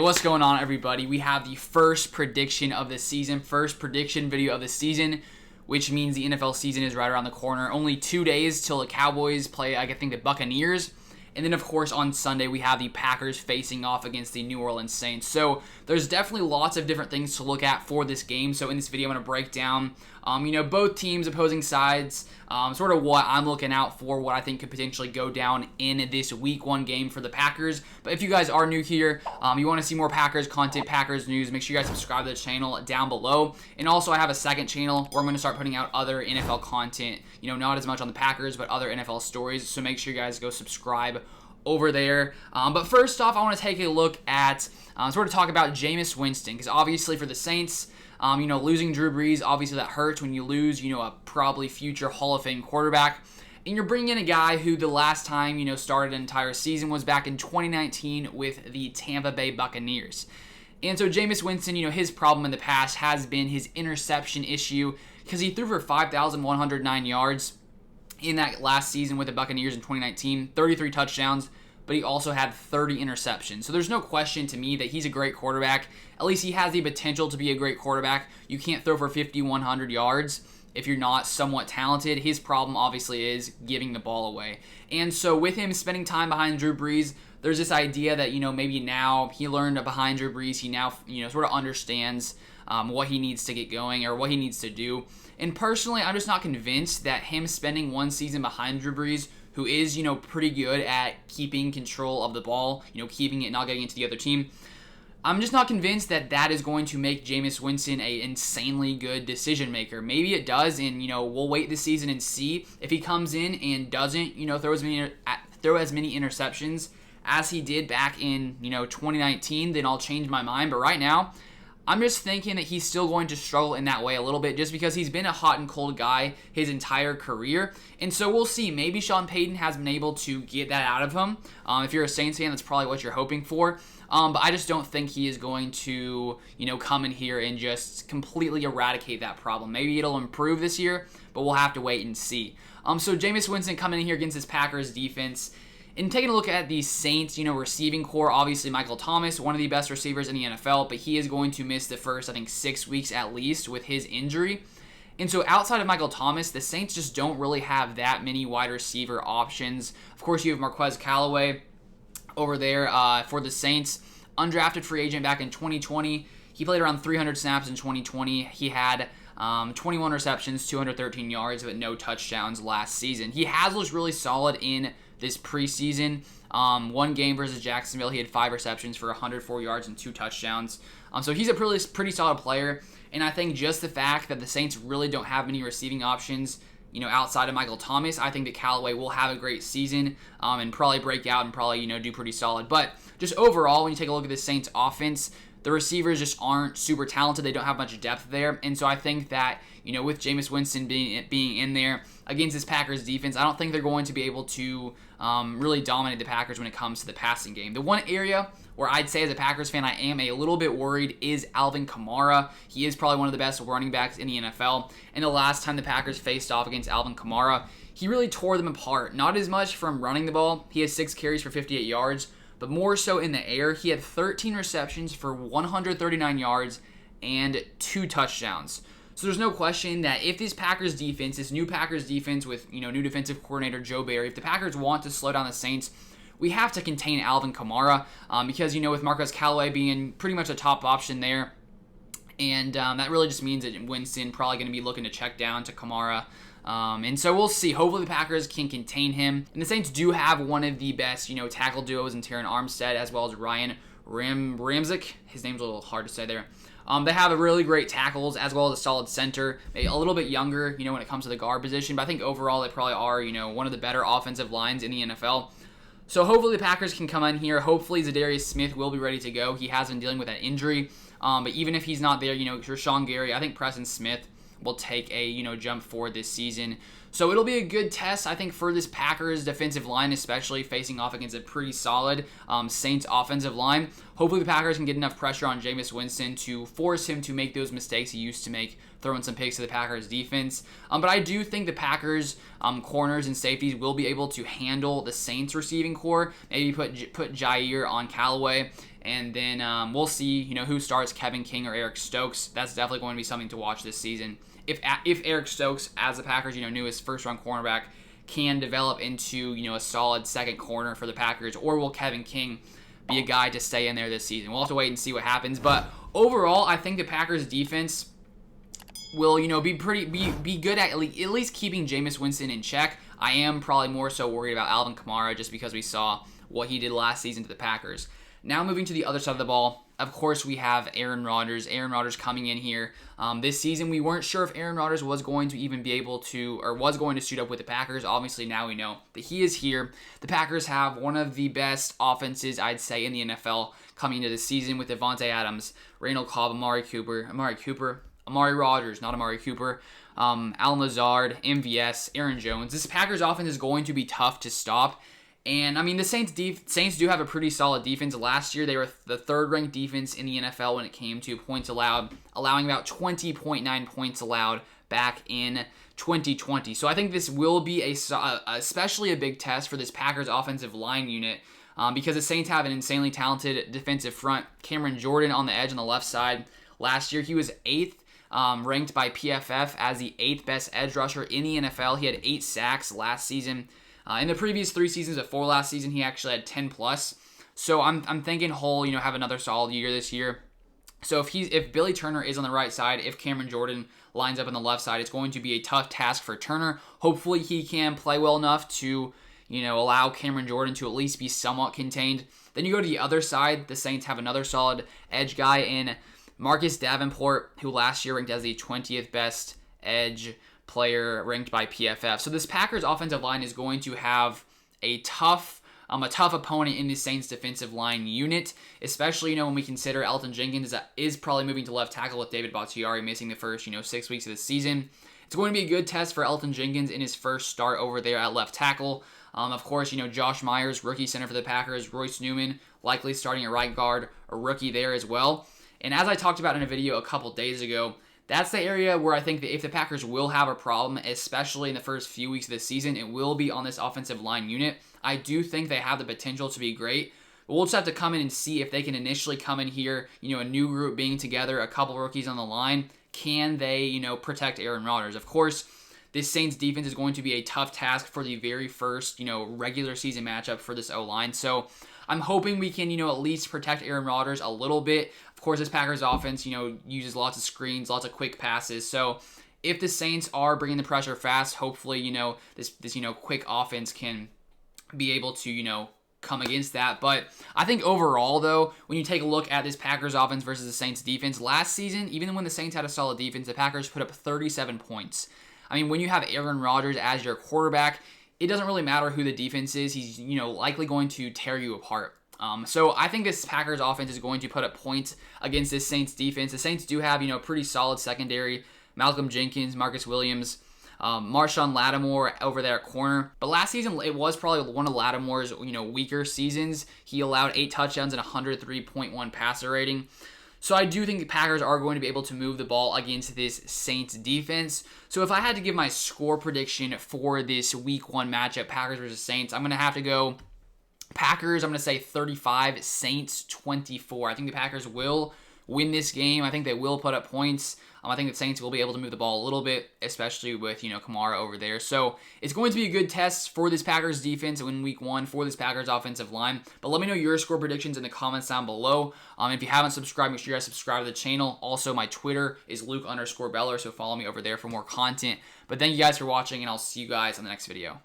what's going on, everybody? We have the first prediction of the season, first prediction video of the season, which means the NFL season is right around the corner. Only 2 days till the Cowboys play, I think, the Buccaneers. And then, of course, on Sunday, we have the Packers facing off against the New Orleans Saints. So there's definitely lots of different things to look at for this game. So in this video, I'm going to break down, both teams, opposing sides, sort of what I'm looking out for, what I think could potentially go down in this Week 1 game for the Packers. But if you guys are new here, you want to see more Packers content, Packers news, make sure you guys subscribe to the channel down below. And also, I have a second channel where I'm going to start putting out other NFL content, not as much on the Packers, but other NFL stories. So make sure you guys go subscribe over there. But first off, I want to take a look at, sort of talk about Jameis Winston, because obviously for the Saints, losing Drew Brees, obviously that hurts when you lose, a probably future Hall of Fame quarterback. And you're bringing in a guy who the last time, started an entire season was back in 2019 with the Tampa Bay Buccaneers. And so Jameis Winston, his problem in the past has been his interception issue, because he threw for 5,109 yards in that last season with the Buccaneers in 2019, 33 touchdowns, but he also had 30 interceptions. So there's no question to me that he's a great quarterback. At least he has the potential to be a great quarterback. You can't throw for 5,100 yards if you're not somewhat talented. His problem obviously is giving the ball away. And so with him spending time behind Drew Brees, there's this idea that, maybe now he learned behind Drew Brees, he now, sort of understands what he needs to get going or what he needs to do. And personally, I'm just not convinced that him spending one season behind Drew Brees, who is, pretty good at keeping control of the ball, keeping it, not getting into the other team, I'm just not convinced that that is going to make Jameis Winston an insanely good decision maker. Maybe it does, and, we'll wait this season and see. If he comes in and doesn't, throw as many interceptions as he did back in, 2019, then I'll change my mind. But right now, I'm just thinking that he's still going to struggle in that way a little bit just because he's been a hot and cold guy his entire career. And so we'll see. Maybe Sean Payton has been able to get that out of him. If you're a Saints fan, that's probably what you're hoping for. But I just don't think he is going to, come in here and just completely eradicate that problem. Maybe it'll improve this year, but we'll have to wait and see. So Jameis Winston coming in here against this Packers defense. And taking a look at the Saints, receiving core, obviously Michael Thomas, one of the best receivers in the NFL, but he is going to miss the first, 6 weeks at least with his injury. And so outside of Michael Thomas, the Saints just don't really have that many wide receiver options. Of course, you have Marquez Callaway over there for the Saints, undrafted free agent back in 2020. He played around 300 snaps in 2020. He had 21 receptions, 213 yards, but no touchdowns last season. He has looked really solid in this preseason. One game versus Jacksonville, he had 5 receptions for 104 yards and 2 touchdowns. So he's a pretty solid player. And I think just the fact that the Saints really don't have many receiving options, outside of Michael Thomas, I think that Callaway will have a great season and probably break out and probably, do pretty solid. But just overall, when you take a look at the Saints offense, the receivers just aren't super talented. They don't have much depth there. And so I think that, with Jameis Winston being in there against this Packers defense, I don't think they're going to be able to really dominate the Packers when it comes to the passing game. The one area where I'd say as a Packers fan I am a little bit worried is Alvin Kamara. He is probably one of the best running backs in the NFL. And the last time the Packers faced off against Alvin Kamara, he really tore them apart. Not as much from running the ball. He has 6 carries for 58 yards. But more so in the air, he had 13 receptions for 139 yards and 2 touchdowns. So there's no question that if this Packers defense, this new Packers defense with, new defensive coordinator Joe Barry, if the Packers want to slow down the Saints, we have to contain Alvin Kamara because, with Marquez Callaway being pretty much a top option there, and that really just means that Winston probably going to be looking to check down to Kamara. And so we'll see. Hopefully the Packers can contain him. And the Saints do have one of the best, tackle duos in Terron Armstead as well as Ryan Ramczyk. His name's a little hard to say there. They have a really great tackles as well as a solid center. Maybe a little bit younger, when it comes to the guard position. But I think overall they probably are, one of the better offensive lines in the NFL. So hopefully the Packers can come in here. Hopefully Zadarius Smith will be ready to go. He has been dealing with that injury. But even if he's not there, Rashawn Gary, I think Preston Smith will take a, jump forward this season. So it'll be a good test, I think, for this Packers defensive line, especially facing off against a pretty solid Saints offensive line. Hopefully the Packers can get enough pressure on Jameis Winston to force him to make those mistakes he used to make, throwing some picks to the Packers defense. But I do think the Packers corners and safeties will be able to handle the Saints receiving core. Maybe put Jair on Callaway And then we'll see, who starts, Kevin King or Eric Stokes. That's definitely going to be something to watch this season. If Eric Stokes, as the Packers, newest first-round cornerback, can develop into, a solid second corner for the Packers, or will Kevin King be a guy to stay in there this season? We'll have to wait and see what happens. But overall, I think the Packers defense will, be good at least keeping Jameis Winston in check. I am probably more so worried about Alvin Kamara just because we saw what he did last season to the Packers. Now moving to the other side of the ball, of course we have Aaron Rodgers. Aaron Rodgers coming in here. This season we weren't sure if Aaron Rodgers was going to even be able to, or was going to suit up with the Packers. Obviously now we know that he is here. The Packers have one of the best offenses, I'd say, in the NFL coming into the season with Devontae Adams, Randall Cobb, Amari Rodgers, not Amari Cooper, Allen Lazard, MVS, Aaron Jones. This Packers offense is going to be tough to stop. And, I mean, the Saints do have a pretty solid defense. Last year, they were the third-ranked defense in the NFL when it came to points allowed, allowing about 20.9 points allowed back in 2020. So I think this will be especially a big test for this Packers offensive line unit because the Saints have an insanely talented defensive front. Cameron Jordan on the edge on the left side. Last year, he was 8th. Ranked by PFF as the 8th best edge rusher in the NFL. He had 8 sacks last season. In the previous 3 seasons before last season, he actually had 10 plus. So I'm thinking he'll have another solid year this year. So if Billy Turner is on the right side, if Cameron Jordan lines up on the left side, it's going to be a tough task for Turner. Hopefully he can play well enough to allow Cameron Jordan to at least be somewhat contained. Then you go to the other side. The Saints have another solid edge guy in Marcus Davenport, who last year ranked as the 20th best edge player ranked by PFF. So this Packers offensive line is going to have a tough opponent in the Saints defensive line unit, especially when we consider Elton Jenkins is probably moving to left tackle with David Bakhtiari missing the first 6 weeks of the season. It's going to be a good test for Elton Jenkins in his first start over there at left tackle. Of course, Josh Myers, rookie center for the Packers, Royce Newman likely starting at right guard, a rookie there as well. And as I talked about in a video a couple days ago, that's the area where I think that if the Packers will have a problem, especially in the first few weeks of the season, it will be on this offensive line unit. I do think they have the potential to be great, but we'll just have to come in and see if they can initially come in here, a new group being together, a couple rookies on the line. Can they, protect Aaron Rodgers? Of course, this Saints defense is going to be a tough task for the very first, regular season matchup for this O-line. So I'm hoping we can, at least protect Aaron Rodgers a little bit. Of course, this Packers offense, uses lots of screens, lots of quick passes. So if the Saints are bringing the pressure fast, hopefully, this quick offense can be able to, come against that. But I think overall, though, when you take a look at this Packers offense versus the Saints defense, last season, even when the Saints had a solid defense, the Packers put up 37 points. I mean, when you have Aaron Rodgers as your quarterback, it doesn't really matter who the defense is. He's, likely going to tear you apart. So I think this Packers offense is going to put up points against this Saints defense. The Saints do have, pretty solid secondary. Malcolm Jenkins, Marcus Williams, Marshawn Lattimore over there at corner. But last season, it was probably one of Lattimore's, weaker seasons. He allowed 8 touchdowns and 103.1 passer rating. So I do think the Packers are going to be able to move the ball against this Saints defense. So if I had to give my score prediction for this Week 1 matchup, Packers versus Saints, I'm going to have to go Packers. I'm going to say 35, Saints 24. I think the Packers will win this game. I think they will put up points. I think the Saints will be able to move the ball a little bit, especially with, Kamara over there. So it's going to be a good test for this Packers defense in Week 1 for this Packers offensive line. But let me know your score predictions in the comments down below. If you haven't subscribed, make sure you guys subscribe to the channel. Also, my Twitter is Luke_Beller, so follow me over there for more content. But thank you guys for watching, and I'll see you guys on the next video.